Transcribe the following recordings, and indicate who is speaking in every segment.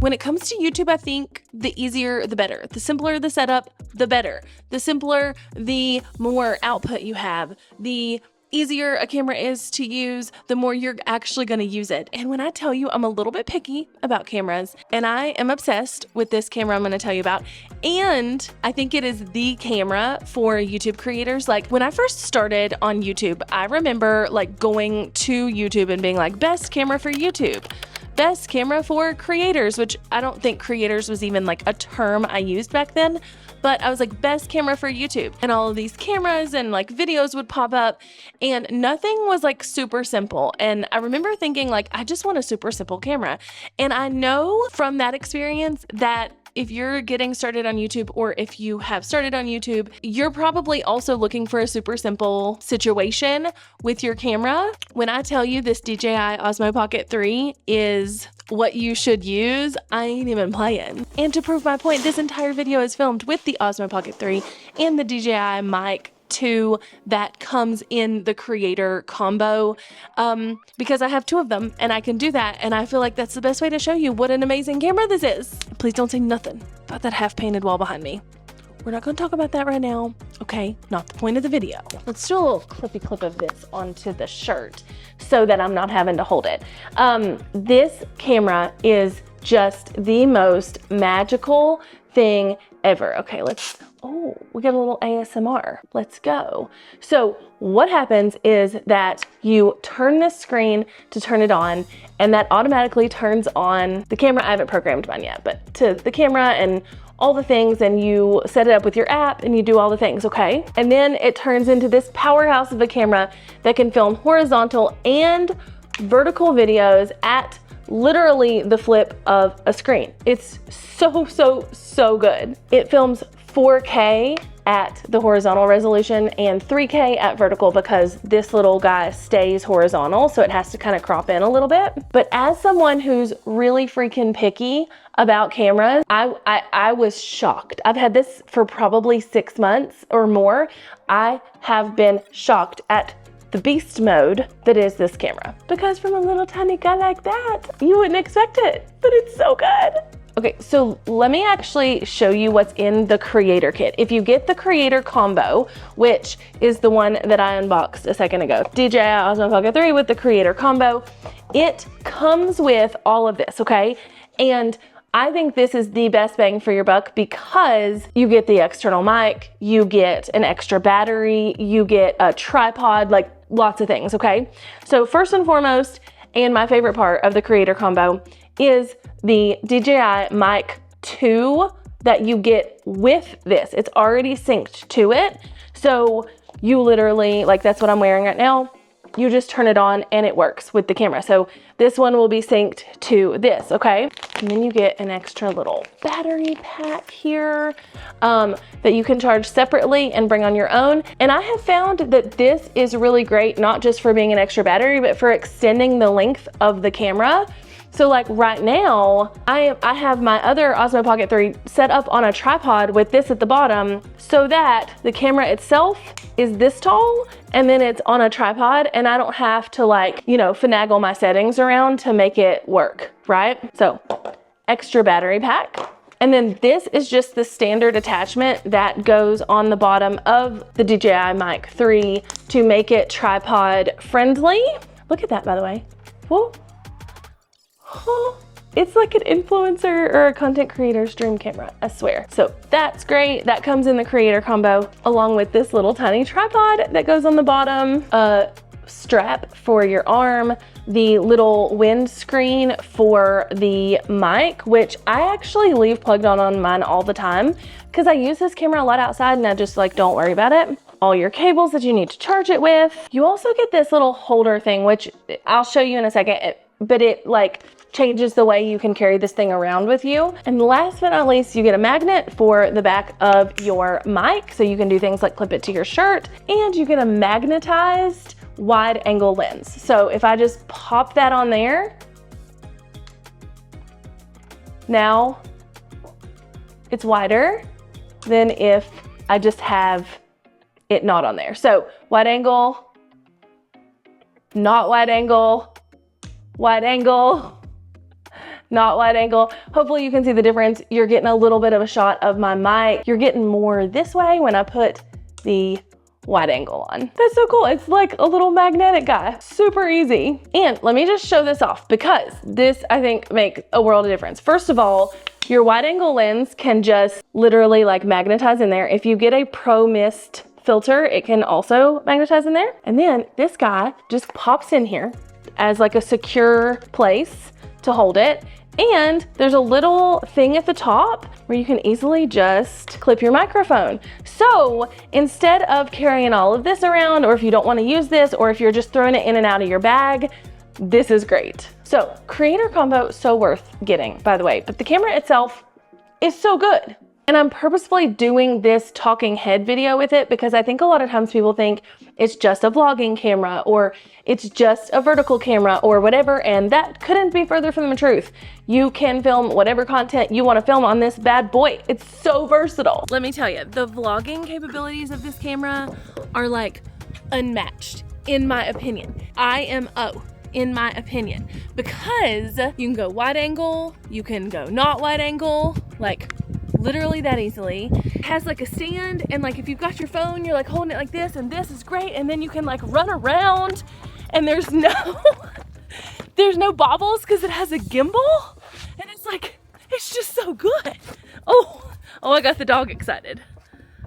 Speaker 1: When it comes to YouTube, I think the easier, the better. The simpler the setup, the better. The simpler, the more output you have. The easier a camera is to use, the more you're actually going to use it. And when I tell you I'm a little bit picky about cameras, and I am obsessed with this camera I'm going to tell you about, and I think it is the camera for YouTube creators. Like when I first started on YouTube, I remember like going to YouTube and being like, best camera for YouTube. Best camera for creators, which I don't think creators was even like a term I used back then, but I was like, best camera for YouTube. And all of these cameras and like videos would pop up and nothing was like super simple. And I remember thinking like, I just want a super simple camera. And I know from that experience that if you're getting started on YouTube, or if you have started on YouTube, you're probably also looking for a super simple situation with your camera. When I tell you this DJI Osmo Pocket 3 is what you should use, I ain't even playing. And to prove my point, this entire video is filmed with the Osmo Pocket 3 and the DJI Mic 2 that comes in the creator combo, because I have two of them and I can do that, and I feel like that's the best way to show you what an amazing camera this is. Please don't say nothing about that half painted wall behind me. We're not going to talk about that right now, okay? Not the point of the video. Let's do a little clippy clip of this onto the shirt so that I'm not having to hold it. This camera is just the most magical thing ever. Okay, oh, we got a little ASMR. Let's go. So what happens is that you turn this screen to turn it on, and that automatically turns on the camera. I haven't programmed mine yet, but to the camera and all the things, and you set it up with your app and you do all the things, okay? And then it turns into this powerhouse of a camera that can film horizontal and vertical videos at literally the flip of a screen. It's so good. It films 4K at the horizontal resolution and 3K at vertical, because this little guy stays horizontal, so it has to kind of crop in a little bit. But as someone who's really freaking picky about cameras, I was shocked. I've had this for probably 6 months or more. I have been shocked at the beast mode that is this camera, because from a little tiny guy like that, you wouldn't expect it, but it's so good. Okay, so let me actually show you what's in the creator kit. If you get the creator combo, which is the one that I unboxed a second ago, DJI Osmo Pocket 3 with the creator combo, it comes with all of this, okay? And I think this is the best bang for your buck, because you get the external mic, you get an extra battery, you get a tripod, like lots of things, okay? So first and foremost, and my favorite part of the creator combo, is the DJI Mic 2 that you get with this. It's already synced to it. So you literally, like that's what I'm wearing right now. You just turn it on and it works with the camera. So this one will be synced to this, okay? And then you get an extra little battery pack here that you can charge separately and bring on your own. And I have found that this is really great, not just for being an extra battery, but for extending the length of the camera. So like right now, I have my other Osmo Pocket 3 set up on a tripod with this at the bottom, so that the camera itself is this tall and then it's on a tripod, and I don't have to like, you know, finagle my settings around to make it work, right? So extra battery pack. And then this is just the standard attachment that goes on the bottom of the DJI Mic 3 to make it tripod friendly. Look at that, by the way. Whoa. Oh, it's like an influencer or a content creator's dream camera, I swear. So that's great. That comes in the creator combo, along with this little tiny tripod that goes on the bottom, a strap for your arm, the little windscreen for the mic, which I actually leave plugged on mine all the time, because I use this camera a lot outside and I just like don't worry about it. All your cables that you need to charge it with. You also get this little holder thing, which I'll show you in a second, but it like changes the way you can carry this thing around with you. And last but not least, you get a magnet for the back of your mic, so you can do things like clip it to your shirt, and you get a magnetized wide angle lens. So if I just pop that on there, now it's wider than if I just have it not on there. So wide angle, not wide angle, wide angle. not wide angle. Hopefully you can see the difference. You're getting a little bit of a shot of my mic. You're getting more this way when I put the wide angle on. That's so cool. It's like a little magnetic guy. Super easy. And let me just show this off because this, I think, makes a world of difference. First of all, your wide angle lens can just literally like magnetize in there. If you get a Pro Mist filter, it can also magnetize in there. And then this guy just pops in here as like a secure place to hold it. And there's a little thing at the top where you can easily just clip your microphone. So instead of carrying all of this around, or if you don't want to use this, or if you're just throwing it in and out of your bag, this is great. So creator combo, so worth getting, by the way, but the camera itself is so good. And I'm purposefully doing this talking head video with it because I think a lot of times people think it's just a vlogging camera or it's just a vertical camera or whatever, and that couldn't be further from the truth. You can film whatever content you want to film on this bad boy. It's so versatile. Let me tell you, the vlogging capabilities of this camera are like unmatched, in my opinion. In my opinion, because you can go wide angle, you can go not wide angle, like literally that easily. It has like a stand, and like if you've got your phone, you're like holding it like this, and this is great, and then you can like run around, and there's no bobbles because it has a gimbal, and it's like, it's just so good. Oh, I got the dog excited.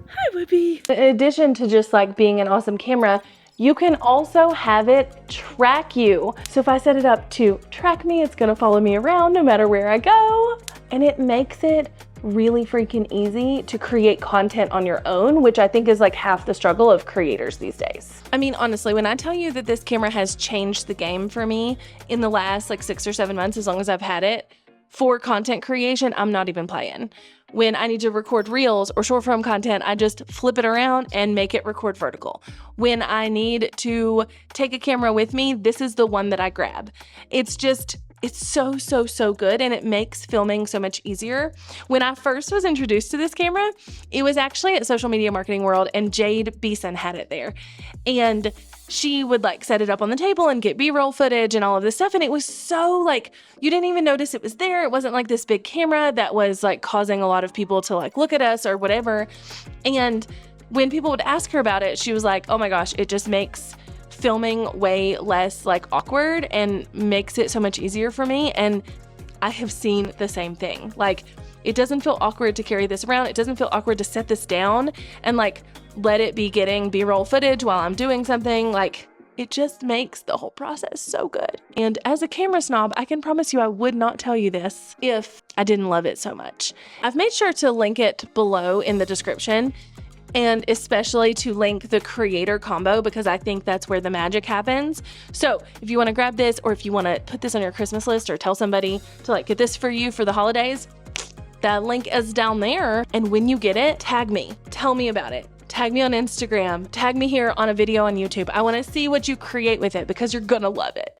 Speaker 1: Hi, Whoopi. In addition to just like being an awesome camera, you can also have it track you. So if I set it up to track me, it's gonna follow me around no matter where I go. And it makes it really freaking easy to create content on your own, which I think is like half the struggle of creators these days. I mean, honestly, when I tell you that this camera has changed the game for me in the last like 6 or 7 months, as long as I've had it, for content creation, I'm not even playing. When I need to record reels or short form content, I just flip it around and make it record vertical. When I need to take a camera with me, this is the one that I grab. It's so good, and it makes filming so much easier. When I first was introduced to this camera, it was actually at Social Media Marketing World, and Jade Beeson had it there. And she would like set it up on the table and get B-roll footage and all of this stuff. And it was so like, you didn't even notice it was there. It wasn't like this big camera that was like causing a lot of people to like look at us or whatever. And when people would ask her about it, she was like, oh my gosh, it just makes filming way less like awkward and makes it so much easier for me. And I have seen the same thing. Like, it doesn't feel awkward to carry this around. It doesn't feel awkward to set this down and like let it be getting B-roll footage while I'm doing something. Like, it just makes the whole process so good. And as a camera snob, I can promise you I would not tell you this if I didn't love it so much. I've made sure to link it below in the description, and especially to link the creator combo because I think that's where the magic happens. So if you want to grab this, or if you want to put this on your Christmas list or tell somebody to like get this for you for the holidays, that link is down there. And when you get it, tag me, tell me about it. Tag me on Instagram, tag me here on a video on YouTube. I want to see what you create with it because you're gonna love it.